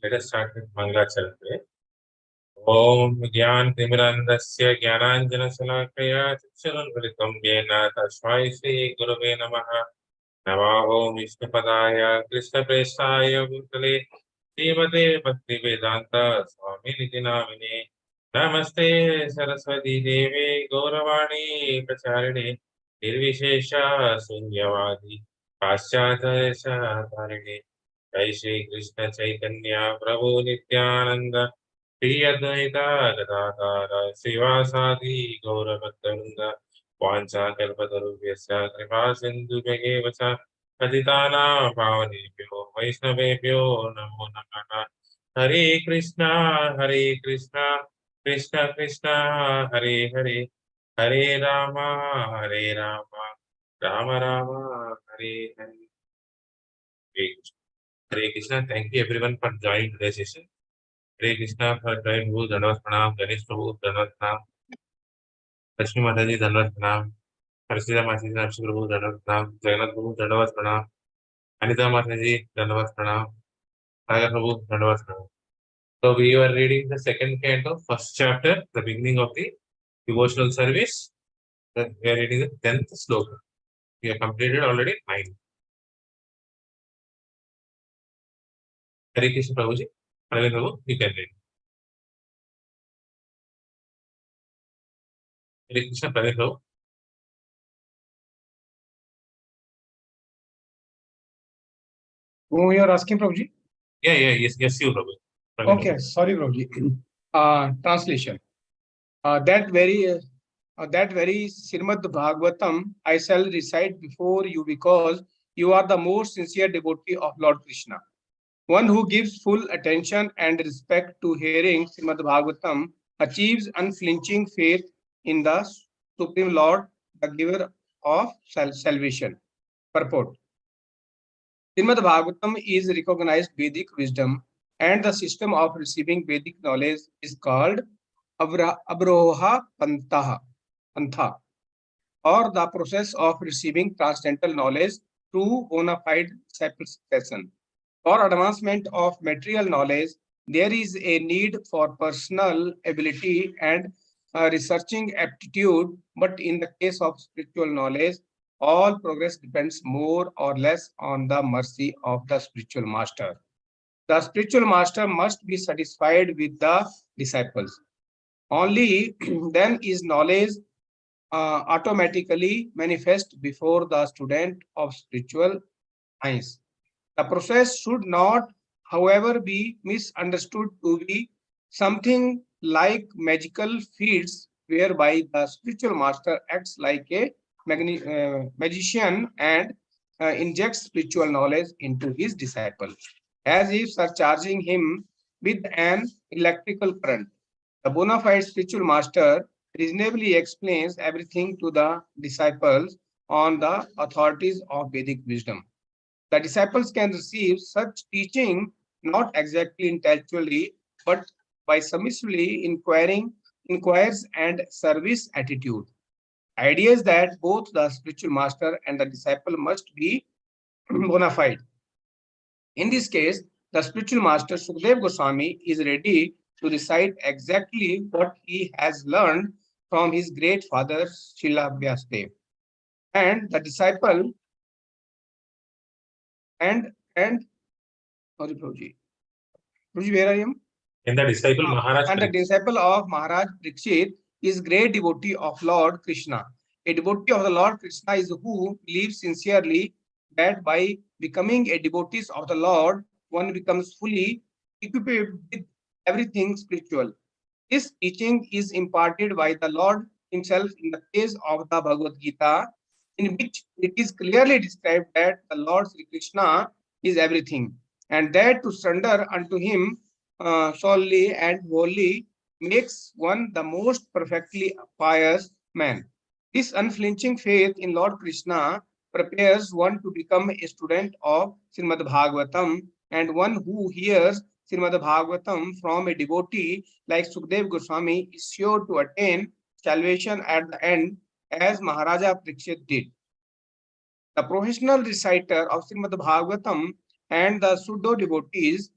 Let us start with Mangalacharan today. Om Gyan-Timirandasya Gyananjana-Salakaya Chakshurunmilitam Yena Tasmai Shri Gurave Namaha. Namaho Vishnupadaya Krishna-Prestaya Bhutale Srimate Bhakti-Vedanta Swamini Namine. Namaste Saraswati Devi Gauravani Pracharine Nirvishesha Sunyavadi Paschatya Dharine. जय श्री कृष्ण चैतन्य प्रभु नित्यानंद श्री अद्वैता गदाधर श्रीवासादि गौरभक्तवृंद वाञ्छा कल्पतरुभ्यश्च कृपा सिन्धुभ्येव च पतितानां पावनेभ्यो वैष्णवेभ्यो नमो नमः। हरे Krishna Krishna Krishna Hare Hare Hare Ram Ram Ram Hare Hare. Hare Krishna. Thank you everyone for joining today's session. Hare Krishna for joining Guru Dandavat Pranam, Ganesh Prabhu Dandavat Pranam, Lakshmi Mataji Dandavat Pranam, Harsida Mataji Nakshi Prabhu Dandavat Pranam, Jagannath Prabhu Dandavat Pranam, Anita Mataji Dandavat Pranam, Sagar Prabhu Dandavat Pranam. So we are reading the second canto, first chapter, the beginning of the devotional service. Then we are reading the 10th sloka. We have completed already 9. Hare Krishna Prabhuji, Hare Prabhu, you can read. Hare Krishna Prabhu. Who you are asking, Prabhuji? Yes, you, Prabhu. Okay, sorry, Prabhuji. Translation. That very Srimad Bhagavatam I shall recite before you because you are the most sincere devotee of Lord Krishna. One who gives full attention and respect to hearing Srimad Bhagavatam achieves unflinching faith in the Supreme Lord, the giver of salvation. Purport. Srimad Bhagavatam is recognized Vedic wisdom, and the system of receiving Vedic knowledge is called Abroha Pantha, or the process of receiving transcendental knowledge through bona fide disciple succession. For advancement of material knowledge, there is a need for personal ability and researching aptitude, but in the case of spiritual knowledge, all progress depends more or less on the mercy of the spiritual master. The spiritual master must be satisfied with the disciples. Only then is knowledge automatically manifest before the student of spiritual science. The process should not, however, be misunderstood to be something like magical feats whereby the spiritual master acts like a magician and injects spiritual knowledge into his disciple, as if surcharging him with an electrical current. The bona fide spiritual master reasonably explains everything to the disciples on the authorities of Vedic wisdom. The disciples can receive such teaching not exactly intellectually, but by submissively inquires and service attitude. Idea is that both the spiritual master and the disciple must be bona fide. In this case, the spiritual master Sukdev Goswami is ready to recite exactly what he has learned from his great father Srila Vyasadeva. And the disciple and sorry, Prabhuji. Prabhuji, where I am? And the disciple Maharaj. And the disciple of Maharaj Parikshit is great devotee of Lord Krishna. A devotee of the Lord Krishna is who believes sincerely that by becoming a devotee of the Lord, one becomes fully equipped with everything spiritual. This teaching is imparted by the Lord himself in the case of the Bhagavad Gita, in which it is clearly described that the Lord Sri Krishna is everything, and that to surrender unto him solely and wholly makes one the most perfectly pious man. This unflinching faith in Lord Krishna prepares one to become a student of Srimad Bhagavatam, and one who hears Srimad Bhagavatam from a devotee like Sukdev Goswami is sure to attain salvation at the end, as Maharaja Parikshit did. The professional reciter of Srimad Bhagavatam and the pseudo devotees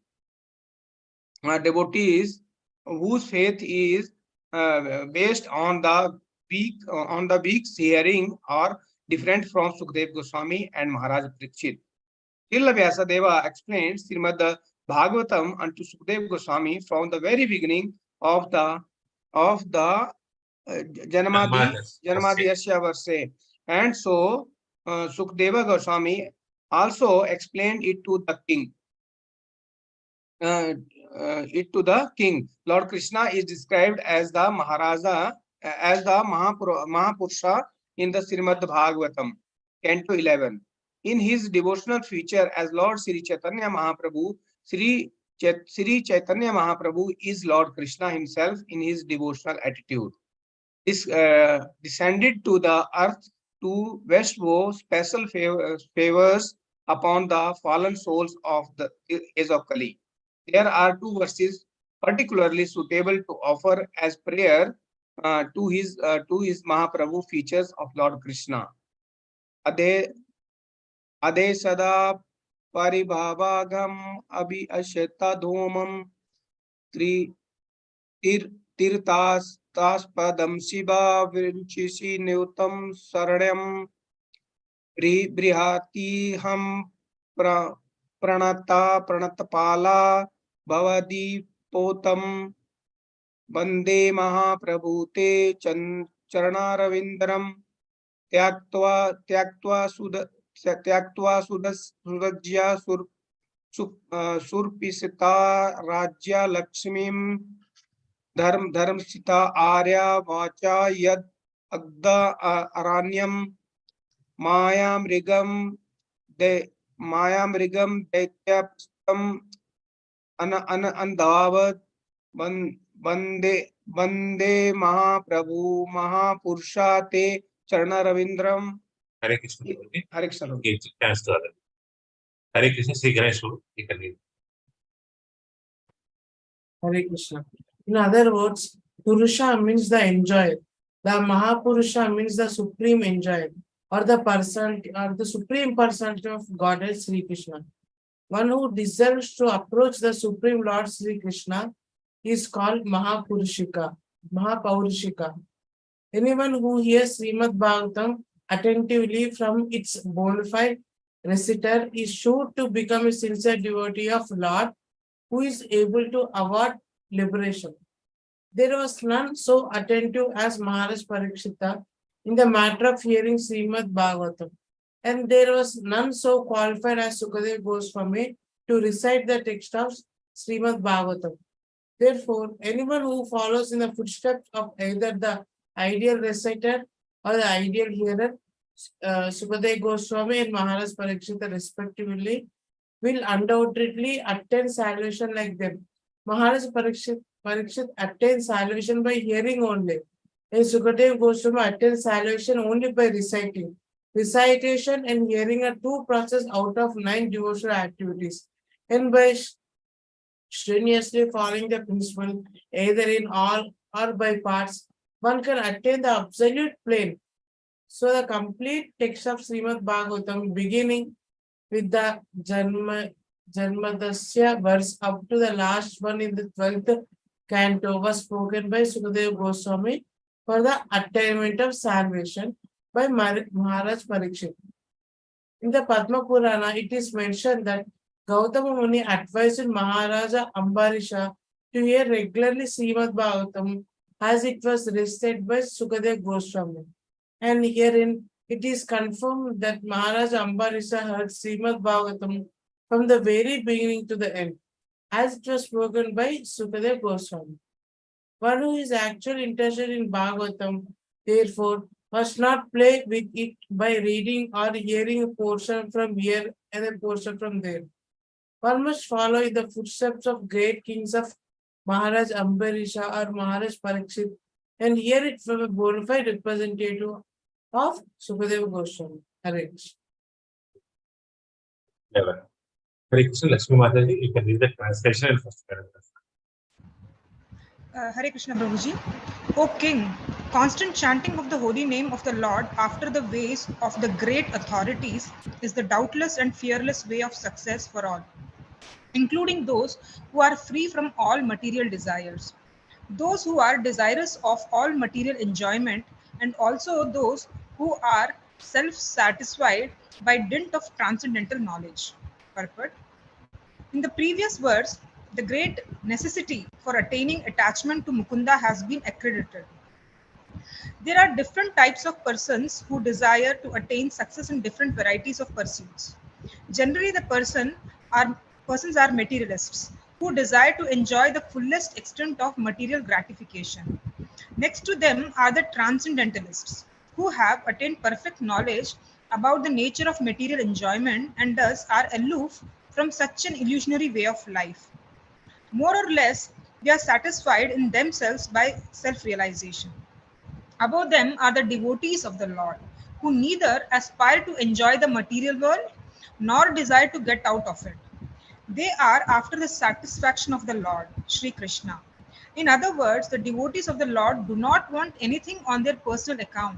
devotees whose faith is based on the weak hearing are different from Sukdev Goswami and Maharaj Parikshit. Srila Vyasadeva explained Srimad Bhagavatam unto Sukdev Goswami from the very beginning of the Janmadhyasya verse, and so Sukdeva Goswami also explained it to the king. Lord Krishna is described as the Maharaja, as the Mahapurusha in the Srimad Bhagavatam, Canto 11. In his devotional feature as Lord Sri Chaitanya Mahaprabhu, Sri Chaitanya Mahaprabhu is Lord Krishna himself in his devotional attitude. This descended to the earth to bestow special favors upon the fallen souls of the age of Kali. There are two verses particularly suitable to offer as prayer to his Mahaprabhu features of Lord Krishna. Ade sada paribhavagam abhi asheta dhomam tirtas padam shiva vinchisi neutam saranyam brihati ham pranatapala bhavadi potam Bande Mahaprabhute Charanaravindaram Tyaktva Sudajya Surpisita Rajya Lakshmim Dharmsita Arya Vacha Yad Agda Aranyam Maya Mrigam Daityapstam Andavad Bande Mahaprabhu Mahapurusha Te Charanaravindaram. Hare Krishna. Hare Krishna. Okay, thanks to other. Hare Krishna, Sri Ganesh, you can read. Hare Krishna. In other words, Purusha means the enjoyer. The Mahapurusha means the supreme enjoyer, or the personality, or the supreme personality of Godhead Sri Krishna. One who deserves to approach the Supreme Lord Sri Krishna is called Mahapurushika. Anyone who hears Srimad Bhagavatam attentively from its bona fide reciter is sure to become a sincere devotee of Lord who is able to award liberation. There was none so attentive as Maharaj Parikshita in the matter of hearing Srimad Bhagavatam, and there was none so qualified as Sukadeva Goswami to recite the text of Srimad Bhagavatam. Therefore, anyone who follows in the footsteps of either the ideal reciter or the ideal hearer, Sukadeva Goswami and Maharaj Parikshita respectively, will undoubtedly attain salvation like them. Maharaj Parikshit attains salvation by hearing only, and Sukadeva Goswami attains salvation only by reciting. Recitation and hearing are two processes out of 9 devotional activities, and by strenuously following the principle, either in all or by parts, one can attain the absolute plane. So the complete text of Srimad Bhagavatam, beginning with the Janmadhyasya verse up to the last one in the 12th canto, was spoken by Sukadeva Goswami for the attainment of salvation by Maharaj Parikshit. In the Padma Purana, it is mentioned that Gautama Muni advised Maharaja Ambarisha to hear regularly Srimad Bhagavatam as it was recited by Sukadeva Goswami. And herein it is confirmed that Maharaja Ambarisha heard Srimad Bhagavatam from the very beginning to the end, as it was spoken by Sukadeva Goswami. One who is actually interested in Bhagavatam, therefore, must not play with it by reading or hearing a portion from here and a portion from there. One must follow in the footsteps of great kings of Maharaj Ambarisha or Maharaj Parikshit and hear it from a bona fide representative of Sukadeva Goswami. Hare Krishna. Hare Krishna, Lakshmi Mataji, you can read the translation and first paragraph. Hare Krishna Prabhuji. O King, constant chanting of the holy name of the Lord after the ways of the great authorities is the doubtless and fearless way of success for all. including those who are free from all material desires, those who are desirous of all material enjoyment, and also those who are self-satisfied by dint of transcendental knowledge. Purport. In the previous verse, the great necessity for attaining attachment to Mukunda has been accredited. There are different types of persons who desire to attain success in different varieties of pursuits. Generally, the persons are materialists who desire to enjoy the fullest extent of material gratification. Next to them are the transcendentalists who have attained perfect knowledge about the nature of material enjoyment and thus are aloof from such an illusionary way of life. More or less, they are satisfied in themselves by self-realization. Above them are the devotees of the Lord, who neither aspire to enjoy the material world nor desire to get out of it. They are after the satisfaction of the Lord, Sri Krishna. In other words, the devotees of the Lord do not want anything on their personal account.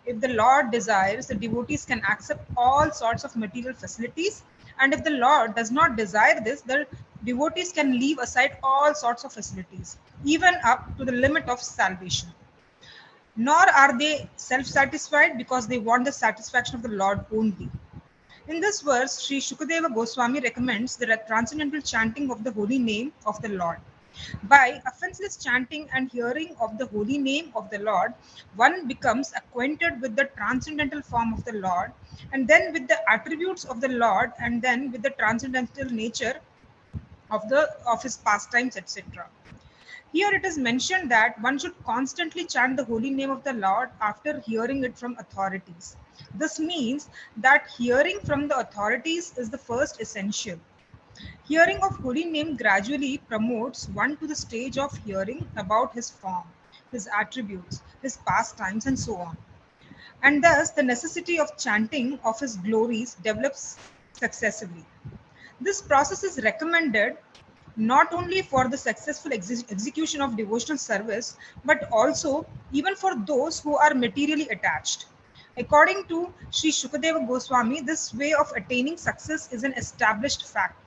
If the Lord desires, the devotees can accept all sorts of material facilities, and if the Lord does not desire this, the devotees can leave aside all sorts of facilities, even up to the limit of salvation. Nor are they self-satisfied because they want the satisfaction of the Lord only. In this verse, Sri Shukadeva Goswami recommends the transcendental chanting of the holy name of the Lord. By offenseless chanting and hearing of the holy name of the Lord, one becomes acquainted with the transcendental form of the Lord, and then with the attributes of the Lord, and then with the transcendental nature of his pastimes, etc. Here it is mentioned that one should constantly chant the holy name of the Lord after hearing it from authorities. This means that hearing from the authorities is the first essential. Hearing of holy name gradually promotes one to the stage of hearing about his form, his attributes, his pastimes, and so on. And thus the necessity of chanting of his glories develops successively. This process is recommended not only for the successful execution of devotional service, but also even for those who are materially attached. According to Sri Shukadeva Goswami, this way of attaining success is an established fact,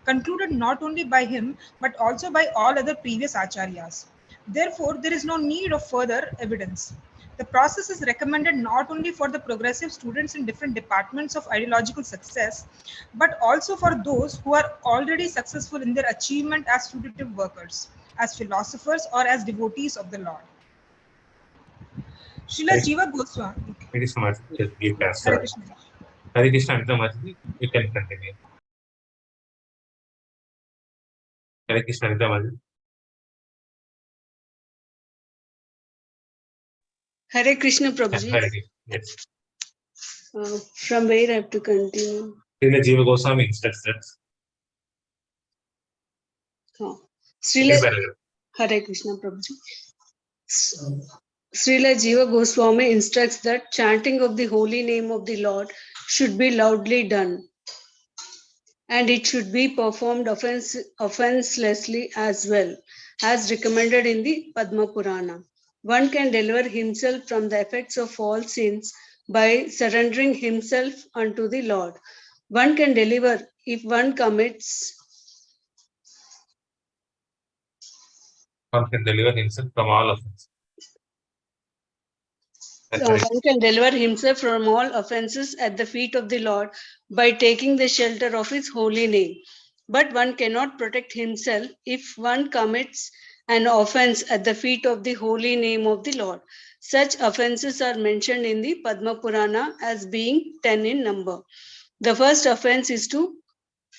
concluded not only by him, but also by all other previous acharyas. Therefore, there is no need of further evidence. The process is recommended not only for the progressive students in different departments of ideological success, but also for those who are already successful in their achievement as fruitive workers, as philosophers, or as devotees of the Lord. Srila Right. Jiva Goswami. Thank you so much. Just give Hare answer. Krishna. Hare Krishna, Amita Mataji, you can continue. Hare Krishna, Amita Mataji. Hare Krishna Prabhuji. Hare Krishna. Yes. From where I have to continue? Srila Jiva Goswami instructs that. Oh. Very Srila well. Hare Krishna Prabhuji. Srila Jiva Goswami instructs that chanting of the holy name of the Lord should be loudly done, and it should be performed offenselessly as well, as recommended in the Padma Purana. One can deliver himself from the effects of all sins by surrendering himself unto the Lord. One can deliver if one commits. One can deliver himself from all offenses. One can deliver himself from all offenses at the feet of the Lord by taking the shelter of his holy name. But one cannot protect himself if one commits an offense at the feet of the holy name of the Lord. Such offenses are mentioned in the Padma Purana as being 10 in number. The first offense is to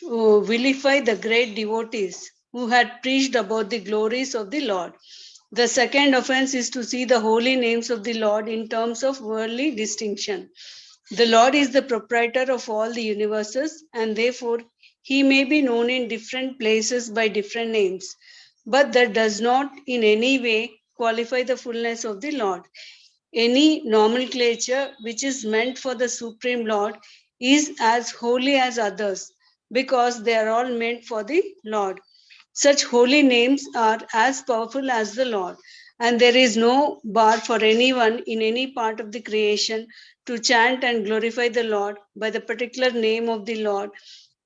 vilify the great devotees who had preached about the glories of the Lord. The second offense is to see the holy names of the Lord in terms of worldly distinction. The Lord is the proprietor of all the universes, and therefore he may be known in different places by different names. But that does not in any way qualify the fullness of the Lord. Any nomenclature which is meant for the Supreme Lord is as holy as others, because they are all meant for the Lord. Such holy names are as powerful as the Lord, and there is no bar for anyone in any part of the creation to chant and glorify the Lord by the particular name of the Lord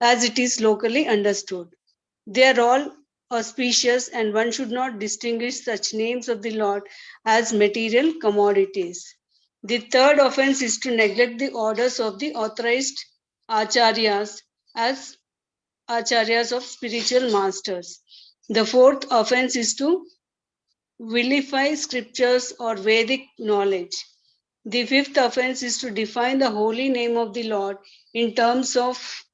as it is locally understood. They are all auspicious, and one should not distinguish such names of the Lord as material commodities. The third offense is to neglect the orders of the authorized acharyas as acharyas of spiritual masters. The fourth offense is to vilify scriptures or Vedic knowledge. The fifth offense is to define the holy name of the Lord in terms of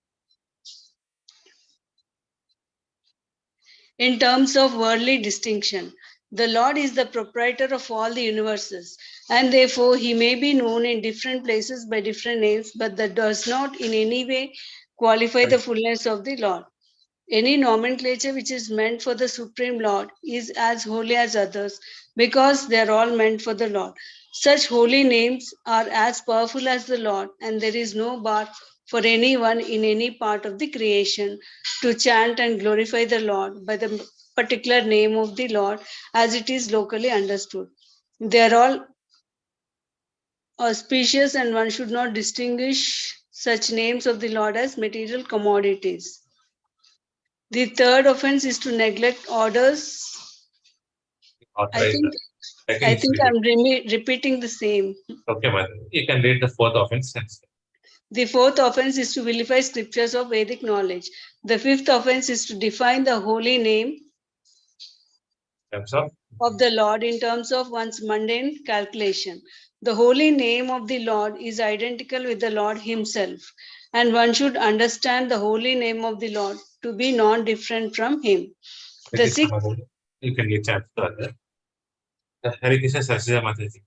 worldly distinction. The Lord is the proprietor of all the universes, and therefore he may be known in different places by different names, but that does not in any way qualify the fullness of the Lord. Any nomenclature which is meant for the Supreme Lord is as holy as others, because they are all meant for the Lord. Such holy names are as powerful as the Lord, and there is no bar for anyone in any part of the creation to chant and glorify the Lord by the particular name of the Lord as it is locally understood. They are all auspicious, and one should not distinguish such names of the Lord as material commodities. The third offense is to neglect orders. I Authorized. think I'm repeating the same. Okay, Mother. You can read the fourth offense. The fourth offense is to vilify scriptures of Vedic knowledge. The fifth offense is to define the holy name Terms of the Lord in terms of one's mundane calculation. The holy name of the Lord is identical with the Lord himself, and one should understand the holy name of the Lord to be non-different from him. The sixth, you can read chapter to other. The Hare Krishna Saraswati Mataji. You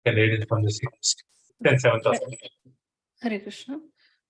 can read it from the sixth and seventh offense. Hare Krishna.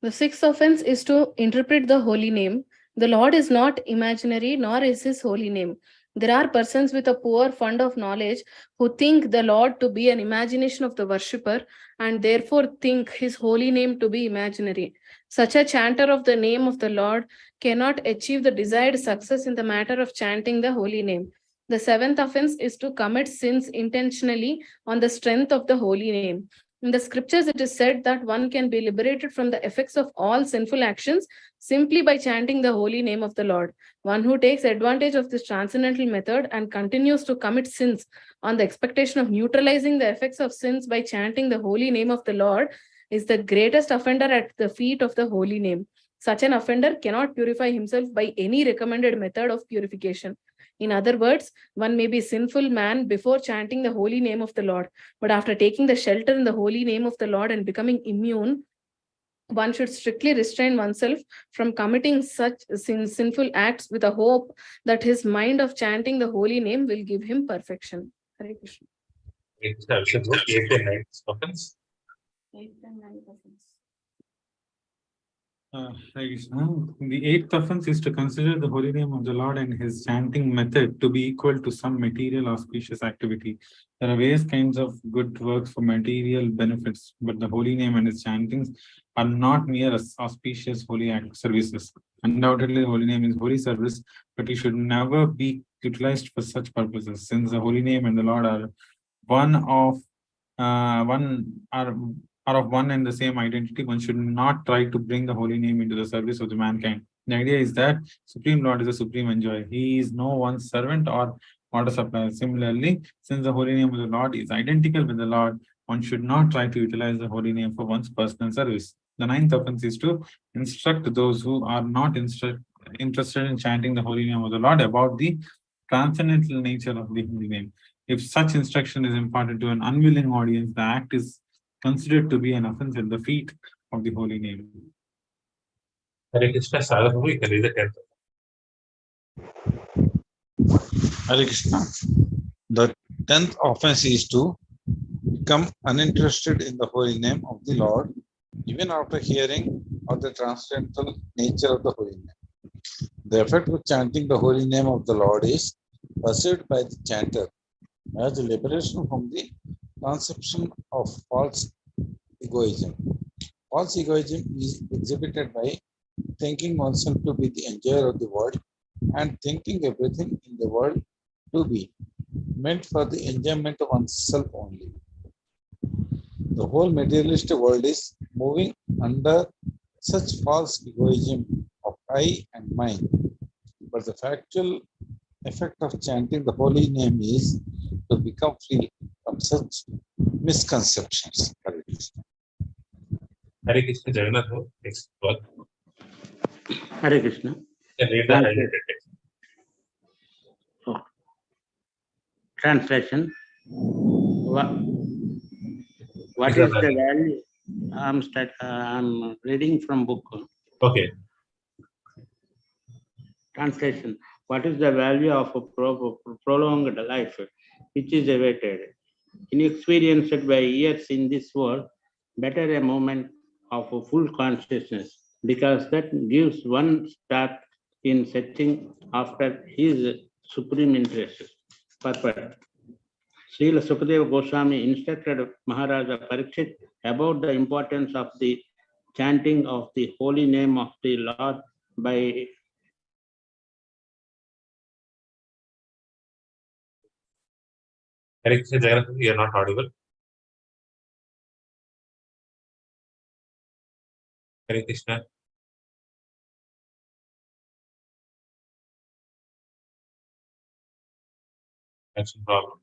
The sixth offense is to interpret the holy name. The Lord is not imaginary, nor is his holy name. There are persons with a poor fund of knowledge who think the Lord to be an imagination of the worshipper and therefore think his holy name to be imaginary. Such a chanter of the name of the Lord cannot achieve the desired success in the matter of chanting the holy name. The seventh offense is to commit sins intentionally on the strength of the holy name. In the scriptures, it is said that one can be liberated from the effects of all sinful actions simply by chanting the holy name of the Lord. One who takes advantage of this transcendental method and continues to commit sins on the expectation of neutralizing the effects of sins by chanting the holy name of the Lord is the greatest offender at the feet of the holy name. Such an offender cannot purify himself by any recommended method of purification. In other words, one may be sinful man before chanting the holy name of the Lord, but after taking the shelter in the holy name of the Lord and becoming immune, one should strictly restrain oneself from committing such sinful acts with a hope that his mind of chanting the holy name will give him perfection. Hare Krishna. Eighth and ninth offense. Hare Krishna. The eighth offense is to consider the holy name of the Lord and his chanting method to be equal to some material auspicious activity. There are various kinds of good works for material benefits, but the holy name and his chantings are not mere auspicious holy act services. Undoubtedly, the holy name is holy service, but it should never be utilized for such purposes, since the holy name and the Lord are of one and the same identity. One should not try to bring the holy name into the service of the mankind. The idea is that Supreme Lord is a supreme enjoyer. He is no one's servant or water supplier. Similarly, since the holy name of the Lord is identical with the Lord, one should not try to utilize the holy name for one's personal service. The ninth offense is to instruct those who are not interested in chanting the holy name of the Lord about the transcendental nature of the holy name. If such instruction is imparted to an unwilling audience, the act is considered to be an offense at the feet of the holy name. Hare Krishna Sadhu, you can read the 10th. Hare Krishna. The 10th offense is to become uninterested in the holy name of the Lord, even after hearing of the transcendental nature of the holy name. The effect of chanting the holy name of the Lord is perceived by the chanter as the liberation from the conception of false egoism. False egoism is exhibited by thinking oneself to be the enjoyer of the world and thinking everything in the world to be meant for the enjoyment of oneself only. The whole materialistic world is moving under such false egoism of I and mine. but the factual effect of chanting the holy name is to become free from such misconceptions. Hare Krishna. Hare Krishna Jagannath, next one. Hare Krishna. Can read the highlighted text. Translation. What These is are the value? I'm reading from book. Okay. Translation. What is the value of a prolonged life which is awaited? Inexperienced by years in this world, better a moment of a full consciousness, because that gives one start in searching after his supreme interest. Purpose. Srila Sukadeva Goswami instructed Maharaja Parikshit about the importance of the chanting of the holy name of the Lord by Hare Krishna Jagannath, you are not audible. Hare Krishna. That's the problem.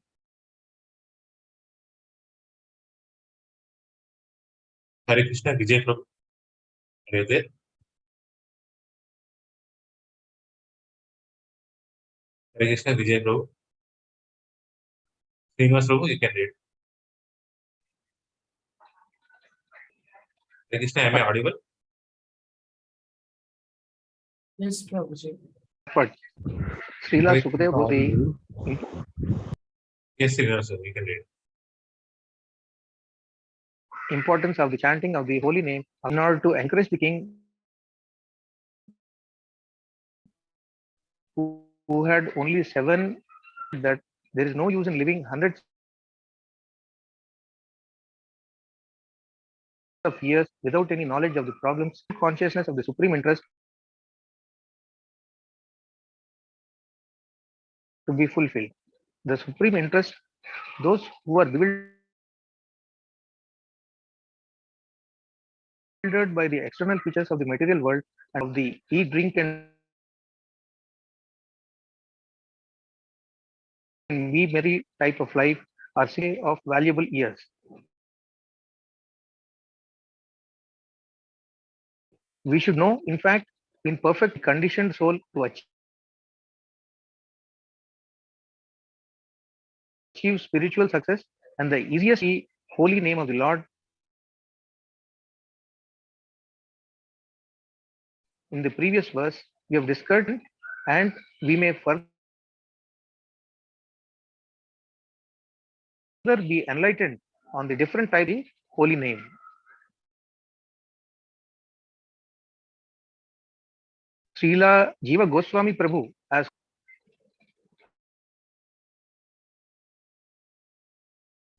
Hare Krishna Vijay Prabhu. Are you there? Hare Krishna Vijay Prabhu. Srinivas Prabhu, you can read. Hare Krishna, am I audible? Yes, Prabhuji. But Srila Hare Sukadeva Goswami, Yes, Srinivas Prabhu, you can read. importance of the chanting of the holy name in order to encourage the king who had only 7, that there is no use in living hundreds of years without any knowledge of the problems, consciousness of the supreme interest to be fulfilled. The supreme interest, those who are bewildered by the external features of the material world and of the eat, drink, and be merry type of life are say of valuable years. We should know, in fact, in perfect conditioned soul to achieve spiritual success, and the easiest holy name of the Lord. In the previous verse, we have discussed, and we may further be enlightened on the different type of holy name. Srila Jiva Goswami Prabhu as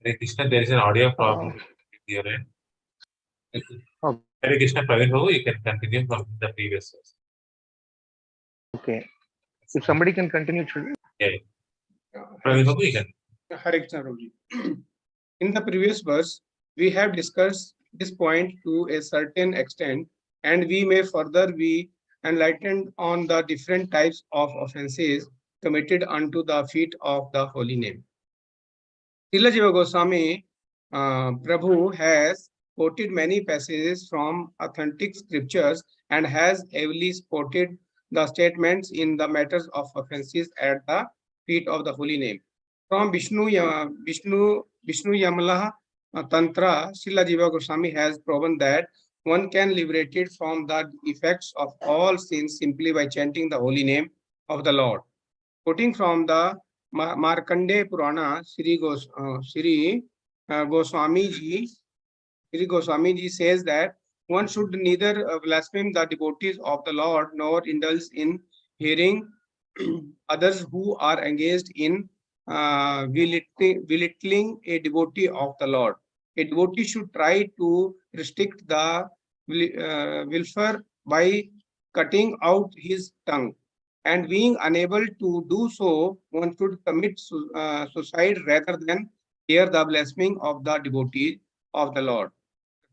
Hare Krishna, there is an audio problem here. Okay. Hare Krishna Praveen Prabhu, you can continue from the previous verse. Okay. If somebody can continue, Yeah. Praveen Prabhu, you can. Hare Krishna Prabhuji. In the previous verse, we have discussed this point to a certain extent, and we may further be enlightened on the different types of offenses committed unto the feet of the holy name. Srila Jiva Goswami Prabhu has quoted many passages from authentic scriptures and has heavily supported the statements in the matters of offenses at the feet of the holy name. From Vishnu Yamala Tantra, Srila Jiva Goswami has proven that one can liberate it from the effects of all sins simply by chanting the holy name of the Lord. Quoting from the Markandeya Purana, Sri Goswami Ji says that one should neither blaspheme the devotees of the Lord nor indulge in hearing others who are engaged in belittling a devotee of the Lord. A devotee should try to restrict the willful by cutting out his tongue, and being unable to do so, one should commit suicide rather than hear the blaspheming of the devotee of the Lord.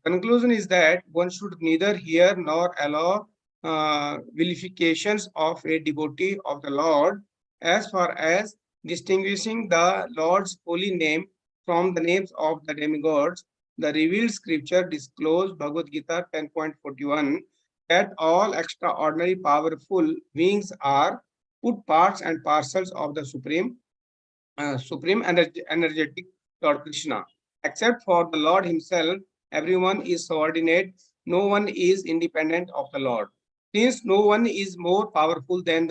The conclusion is that one should neither hear nor allow vilifications of a devotee of the Lord, as far as distinguishing the Lord's holy name from the names of the demigods. The revealed scripture disclosed Bhagavad Gita 10.41 that all extraordinary powerful beings are put parts and parcels of the supreme energetic Lord Krishna. Except for the Lord himself, everyone is subordinate. No one is independent of the Lord. Since no one is more powerful than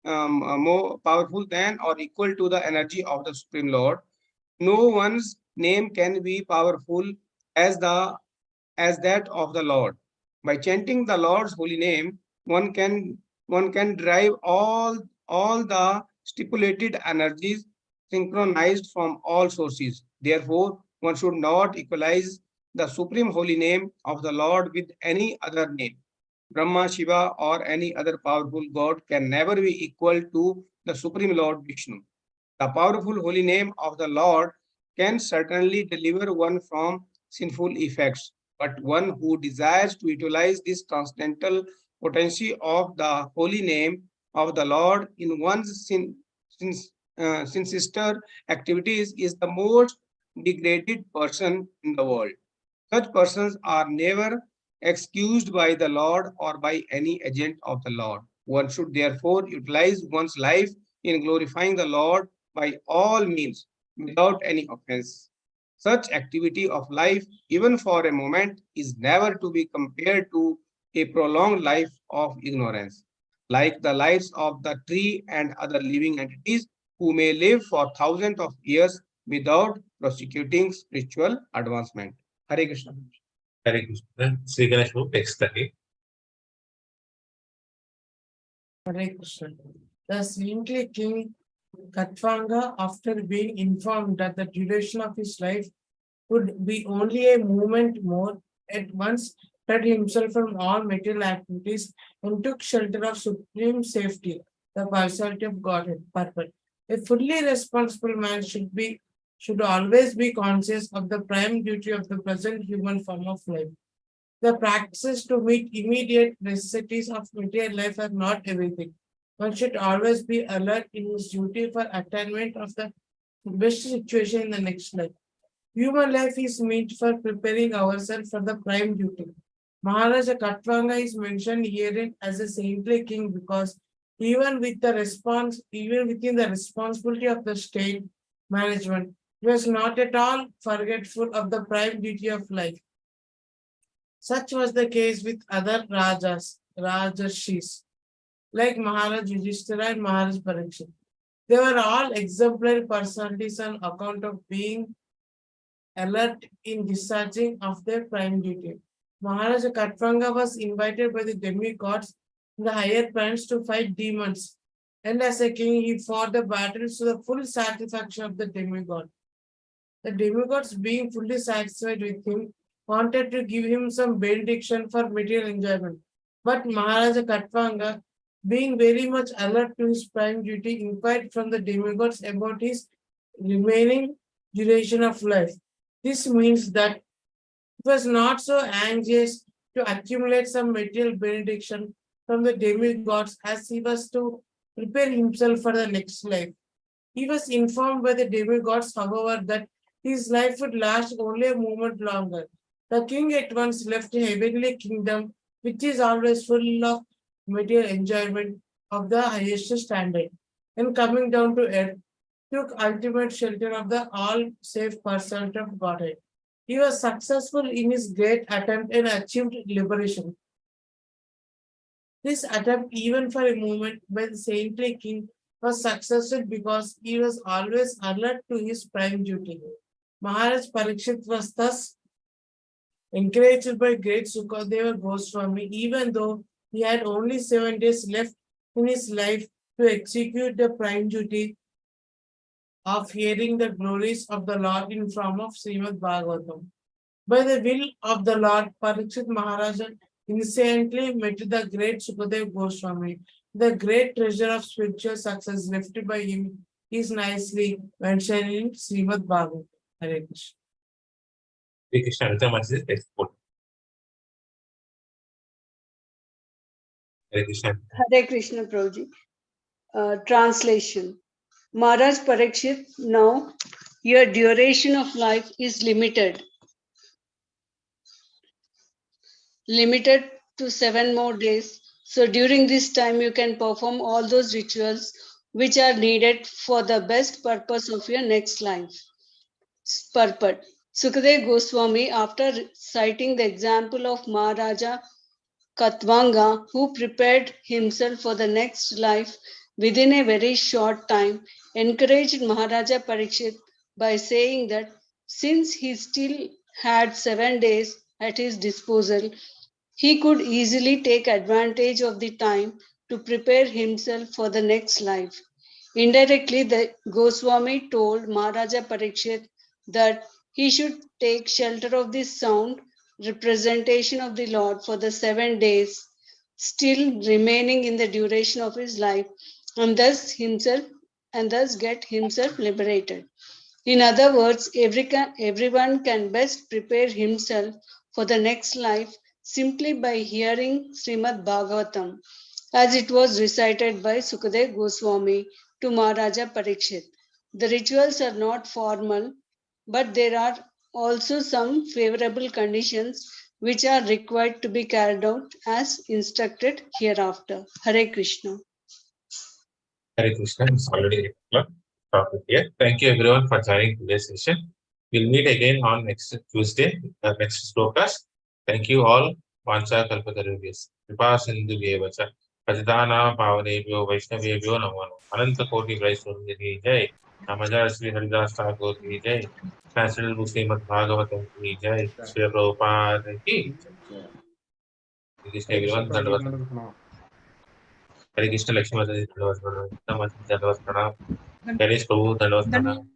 more powerful than or equal to the energy of the Supreme Lord, no one's name can be powerful as that of the Lord. By chanting the Lord's holy name, one can derive all the stipulated energies synchronized from all sources. Therefore, one should not equalize the supreme holy name of the Lord with any other name. Brahma, Shiva, or any other powerful god can never be equal to the supreme Lord Vishnu. The powerful holy name of the Lord can certainly deliver one from sinful effects, but one who desires to utilize this transcendental potency of the holy name of the Lord in one's sinister activities is the most degraded person in the world. Such persons are never excused by the Lord or by any agent of the Lord. One should therefore utilize one's life in glorifying the Lord by all means without any offense. Such activity of life, even for a moment, is never to be compared to a prolonged life of ignorance, like the lives of the tree and other living entities who may live for thousands of years without prosecuting spiritual advancement. Hare Krishna. Hare Krishna. Sri Ganesh Prabhu, text 30. Hare Krishna. The saintly king Katvanga, after being informed that the duration of his life would be only a moment more, at once cut himself from all material activities and took shelter of supreme safety, the personality of Godhead, purpose. A fully responsible man should always be conscious of the prime duty of the present human form of life. The practices to meet immediate necessities of material life are not everything. One should always be alert in his duty for attainment of the best situation in the next life. Human life is meant for preparing ourselves for the prime duty. Maharaja Katvanga is mentioned herein as a saintly king because even within the responsibility of the state management, he was not at all forgetful of the prime duty of life. Such was the case with other Rajarshis, like Maharaj Yudhishthira and Maharaj Parikshit. They were all exemplary personalities on account of being alert in discharging of their prime duty. Maharaja Katvanga was invited by the demigods in the higher planets to fight demons, and as a king, he fought the battles to the full satisfaction of the demigod. The demigods, being fully satisfied with him, wanted to give him some benediction for material enjoyment. But Maharaja Katvanga, being very much alert to his prime duty, inquired from the demigods about his remaining duration of life. This means that he was not so anxious to accumulate some material benediction from the demigods as he was to prepare himself for the next life. He was informed by the demigods, however, that his life would last only a moment longer. The king at once left a heavenly kingdom, which is always full of material enjoyment of the highest standard, and coming down to earth, took ultimate shelter of the all-safe personality of Godhead. He was successful in his great attempt and achieved liberation. This attempt, even for a moment, by the saintly king was successful because he was always alert to his prime duty. Maharaj Parikshit was thus encouraged by great Sukadeva Goswami, even though he had only 7 days left in his life to execute the prime duty of hearing the glories of the Lord in form of Srimad Bhagavatam. By the will of the Lord, Parikshit Maharaja instantly met the great Sukadeva Goswami. The great treasure of spiritual success left by him is nicely mentioned in Srimad Bhagavatam. Hare Krishna. Sri Krishna Amrita Message, text 4. Hare Krishna. Hare Krishna Prabhuji. Translation. Maharaj Parikshit, now your duration of life is limited to 7 more days. So during this time, you can perform all those rituals which are needed for the best purpose of your next life. Purport. Sukadev Goswami, after citing the example of Maharaja Katvanga, who prepared himself for the next life within a very short time, encouraged Maharaja Parikshit by saying that since he still had 7 days at his disposal, he could easily take advantage of the time to prepare himself for the next life. Indirectly, the Goswami told Maharaja Parikshit that he should take shelter of the sound representation of the Lord for the 7 days still remaining in the duration of his life, and thus get himself liberated. In other words, everyone can best prepare himself for the next life simply by hearing Srimad Bhagavatam, as it was recited by Sukadev Goswami to Maharaja Parikshit. The rituals are not formal, but there are also some favorable conditions which are required to be carried out as instructed hereafter. Hare Krishna. Hare Krishna. It's already topic here. Thank you everyone for joining today's session. We'll meet again on next Tuesday, next slokas. Thank you all. Vancha Kalpatarubhyas. Kripa Sindhu Vacha. Pajitana Pavanebhyo Vaishnavebhyo Namo Namo. Ananta Koti Vaishnavya Jai. Namajar Sri Haridas Thakur Ki Jai. National Muslimat Bhagavatam Ki Jai. Sri Prabhupada Ki Jai. Krishna everyone. Dandavad. Hare Krishna Lakshmi Mataji Dandavad Pranam. Namaste Dandavad Pranam. Ganesh Prabhu Dandavad Pranam.